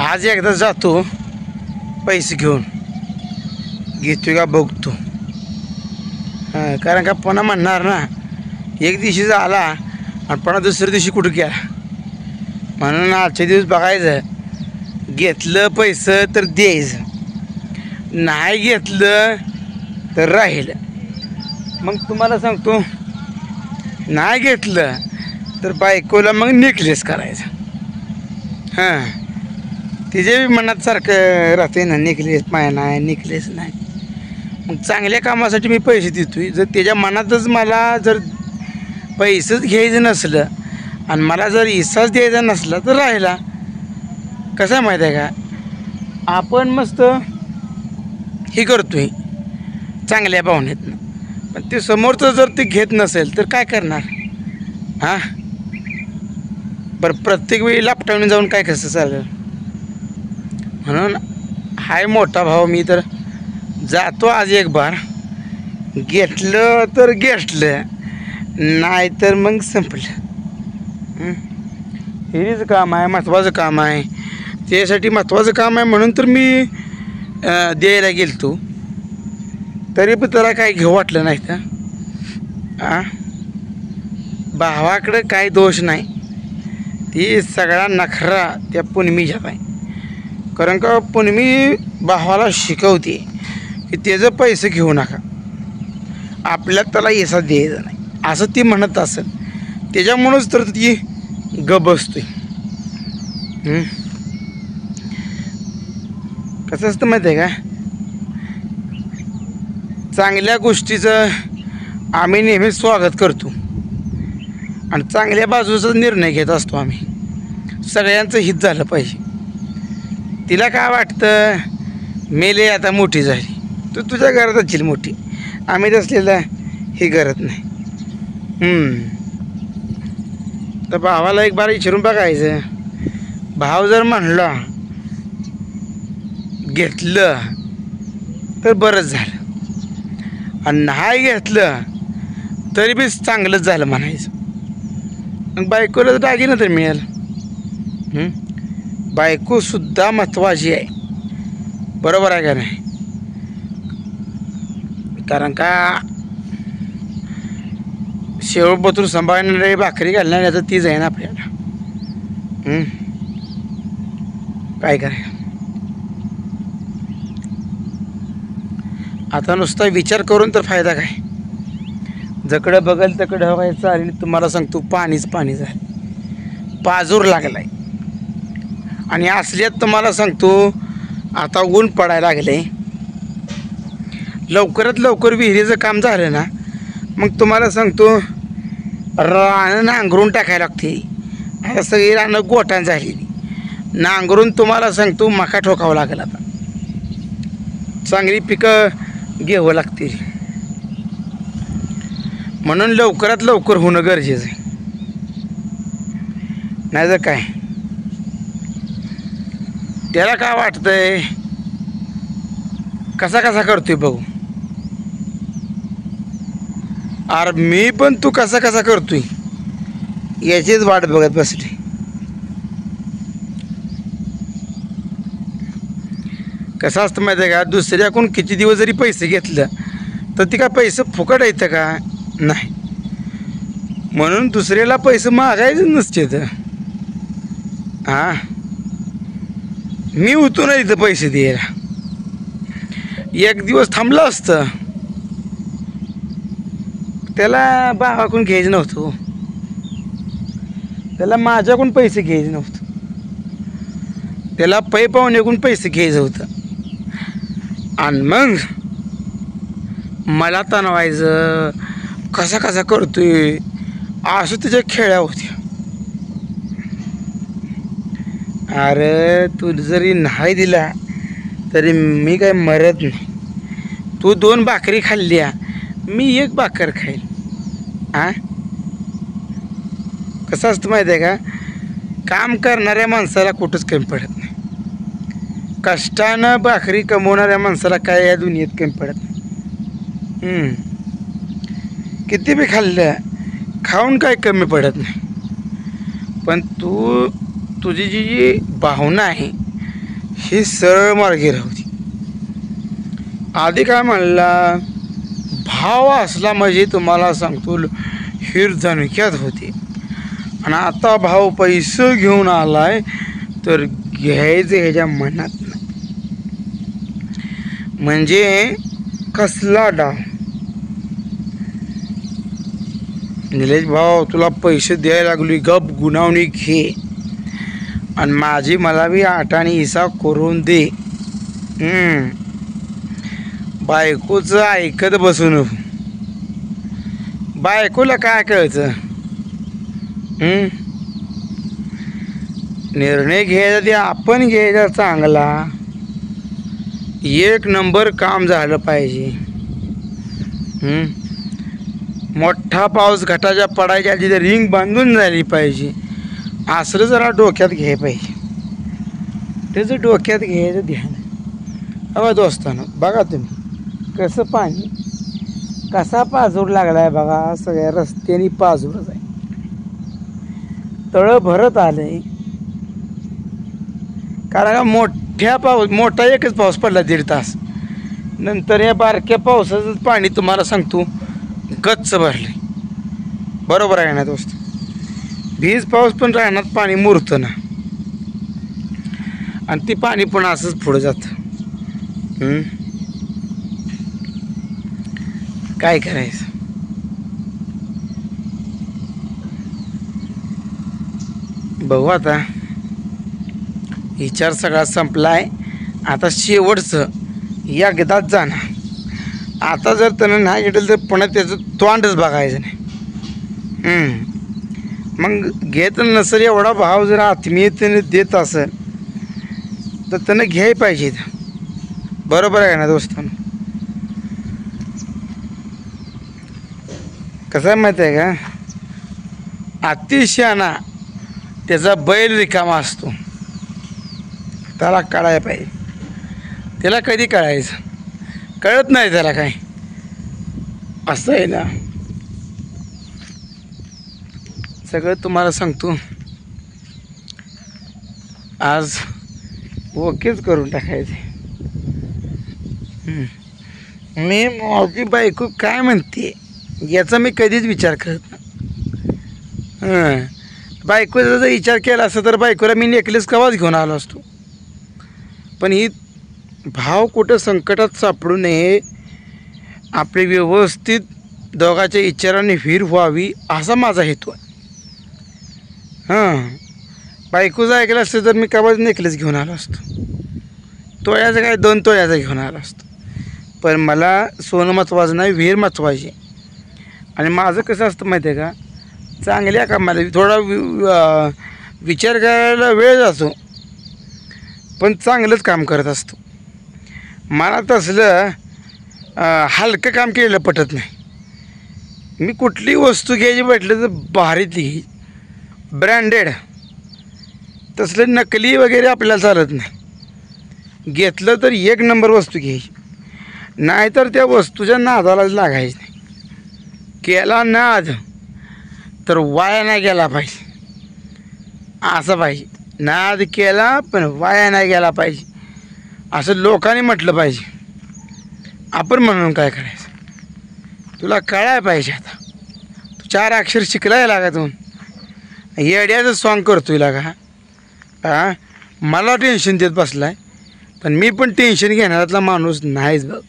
आज एकदा जातो पैसे घेऊन घेतो का बघतो. कारण का पुन्हा म्हणणार ना एक दिवशी आला आणि पुन्हा दुसऱ्या दिवशी कुठं गेला. म्हणून आजच्या दिवस बघायचं, घेतलं पैसे तर द्यायचं, नाही घेतलं तर राहिलं. मग तुम्हाला सांगतो, नाही घेतलं तर बायकोला मग नेकलेस करायचं. हां, तिच्या बी मनात सारखं राहते ना, नेकलेस माया नाही, नेकलेस नाही. मग चांगल्या कामासाठी मी पैसे देतोय. जर त्याच्या मनातच मला जर पैसेच घ्यायचं नसलं आणि मला जर हिस्साच द्यायचा नसला तर राहिला. कसं आहे माहीत आहे का, आपण मस्त हे करतोय चांगल्या भावनेतनं, पण ते समोरचं जर ते घेत नसेल तर काय करणार. हां, बरं प्रत्येक वेळी लापटावून जाऊन काय कसं चालेल. म्हणून हाय मोठा भाऊ, मी तर जातो आज एक बार, घेतलं तर घेतलं, नाही तर मग संपलं. हेच काम आहे, महत्त्वाचं काम आहे. त्यासाठी महत्त्वाचं काम आहे म्हणून तर मी द्यायला गेलतो. तरी पण त्याला काही घेऊ वाटलं नाही तर भावाकडं काही दोष नाही. ती सगळा नखरा त्या पुनमीच्या आहे. कारण का पुनमी भावाला शिकवते की त्याचं पैसे घेऊ नका, आपल्याला त्याला हिस्सा द्यायचा नाही असं ती म्हणत असेल. त्याच्यामुळंच तर ती गप बसतोय. कसं असतं माहिती आहे का, चांगल्या गोष्टीचं आम्ही नेहमी स्वागत करतो आणि चांगल्या बाजूचा निर्णय घेत असतो आम्ही. सगळ्यांचं हित झालं पाहिजे. तिला काय वाटतं, मेले आता मोठी झाली, तू तुझ्या घरात असशील मोठी, आम्ही तसलेला हे करत नाही. तर भावाला एक बार विचारून बघायचं. भाव जर म्हणला घेतलं तर बरंच झालं, आणि नाही घेतलं तरी बी चांगलंच झालं म्हणायचं. मग बायकोला दागिनं तर मिळेल. बायकोसुद्धा महत्त्वाची आहे, बरोबर आहे का नाही. कारण का शेवट बतून सांभाळणारे, भाकरी घालणारे आता तीच आहे ना आपल्याला. काय करायचं आता, नुसता विचार करून तर फायदा काय. जकडं बघल तकडं हवायचं आणि तुम्हाला सांगतो पाणीच पाणी झालं, पाजूर लागलाय. आणि असल्यात तुम्हाला सांगतो आता ऊन पडायला लागले. लवकरात लवकर विहिरीचं काम झालं ना, मग तुम्हाला सांगतो रानं नांगरून टाकायला लागते. आता सगळी रानं गोठाण झालेली, नांगरून तुम्हाला सांगतो मका ठोकावं लागेल. आता चांगली पिकं घ्यावं लागतील. म्हणून लवकरात लवकर होणं गरजेचं आहे. नाही तर काय, त्याला काय वाटतंय कसा कसा करतोय बघू. अरे मी पण तू कसा कसा करतोय याचीच वाट बघत बसली. कसं असतं माहिती आहे का, दुसऱ्याकडून किती दिवस जरी पैसे घेतलं तर ती काय पैसे फुकट येतं का, नाही. म्हणून दुसऱ्याला पैसे मागायचं नसते तर. मी होतो ना इथं पैसे द्यायला, एक दिवस थांबलं असतं, त्याला भावाकडून घ्यायचं नव्हतं, त्याला माझ्याकडून पैसे घ्यायचे नव्हतं, त्याला पै पाहुण्याकडून पैसे घ्यायचं होतं. आणि मग मला तणवायचं कसा कसा करतोय असं त्याच्या खेळ्या होत्या. अरे तू जरी नाही दिला तरी मी काय मरत नाही. तू 2 भाकरी खाल्ल्या, मी 1 भाकर खाईल. कसं असतं माहिती आहे का, काम करणाऱ्या माणसाला कुठंच कमी पडत नाही. कष्टानं भाकरी कमवणाऱ्या माणसाला काय या दुनियेत कमी पडत नाही. किती बी खाल्लं, खाऊन काय कमी पडत नाही. पण तुझी जी भावना आहे ही सरळ मार्गी राहते. आधी काय म्हणला, भाव असला म्हणजे तुम्हाला सांगतो हिर धनक्यात होते. आणि आता भाव पैसे घेऊन आलाय तर घ्यायचं ह्याच्या मनात नाही. म्हणजे कसला डाव. निलेश भाऊ तुला पैसे द्यायला लागली, गप गुणावणी घे आणि माझी मला बी आठाने हिसाब करून दे. बायकोचं ऐकत बसू नको. बायकोला काय कळतं. निर्णय घ्यायचा ते आपण घ्यायचा चांगला. एक नंबर काम झालं पाहिजे. मोठा पाऊस घटाच्या पडायच्या आधी रिंग बांधून झाली पाहिजे. असं जरा डोक्यात घ्याय पाहिजे. त्याचं डोक्यात घ्यायचं ध्यान. अबा दोस्तानं बघा तुम्ही कसं पाणी कसा पाजूर लागलाय बघा. सगळ्या रस्त्याने पाजूरच आहे. तळं भरत आलंय. कारण मोठा एकच पाऊस पडला 1.5 तास. नंतर या बारक्या पावसाचं पाणी तुम्हाला सांगतो गच्च भरले. बरोबर आहे ना दोस्त. भीज पाऊस पण राहणार पाणी मुरतं ना. आणि ती पाणी पण असंच पुढं जातं. काय करायचं. बघू आता. विचार सगळा संपलाय. आता शेवटचं एकदाच जाणार. आता जर त्यानं नाही घेतलं तर पुन्हा त्याचं तोंडच बघायचं नाही. मग घेत नसेल एवढा भाव जर आत्मीयतेने देत असेल तर त्यानं घ्याय पाहिजे. बरोबर आहे ना दोस्तांनो. कसं आहे माहीत आहे का, अतिशयाना त्याचा बैल रिकामा असतो. त्याला कळायला पाहिजे. त्याला कधी कळायचं, कळत नाही त्याला काय. असं आहे ना. सगळं तुम्हाला सांगतो आज ओकेच करून टाकायचे. मी माझी बायको काय म्हणते याचा मी कधीच विचार करत नाही. बायकोचा जर विचार केला असता तर बायकोला मी नेकलेस कवाच घेऊन आलो असतो. पण ही भाव कुठं संकटात सापडू नये, आपली व्यवस्थित दोघांच्या विचाराने वीर व्हावी असा माझा हेतू आहे. बायकोचं ऐकलं असतं तर मी कवाच नेकलेस घेऊन आलो असतो. तोळ्याचं काय 2 तोळ्याचं घेऊन आलो असतो. पण मला सोनं महत्त्वाचं नाही, वीर महत्त्वाची. आणि माझं कसं असतं माहिती आहे का, चांगल्या कामाला थोडा विचार करायला वेळ जातो पण चांगलंच काम करत असतो. मला तसलं हलकं काम केलेलं पटत नाही. मी कुठली वस्तू घ्यायची म्हटलं तर भारीतली घ्यायची, ब्रँडेड. तसलं नकली वगैरे आपल्याला चालत नाही. घेतलं तर 1 नंबर वस्तू घ्यायची. नाहीतर त्या वस्तूच्या नादाला लागायचं नाही. केला नाद तर वाया नाही गेला पाहिजे. असं पाहिजे. नाद केला पण वाया नाही गेला पाहिजे असं लोकांनी म्हटलं पाहिजे. आपण म्हणून काय करायचं. तुला कळायला पाहिजे. आता तू 4 अक्षर शिकलाय लागा. येड्याचं सॉंग करतोय लागा. मला टेन्शन देत बसलाय. पण मी पण टेन्शन घेणारातला माणूस नाहीच बघ.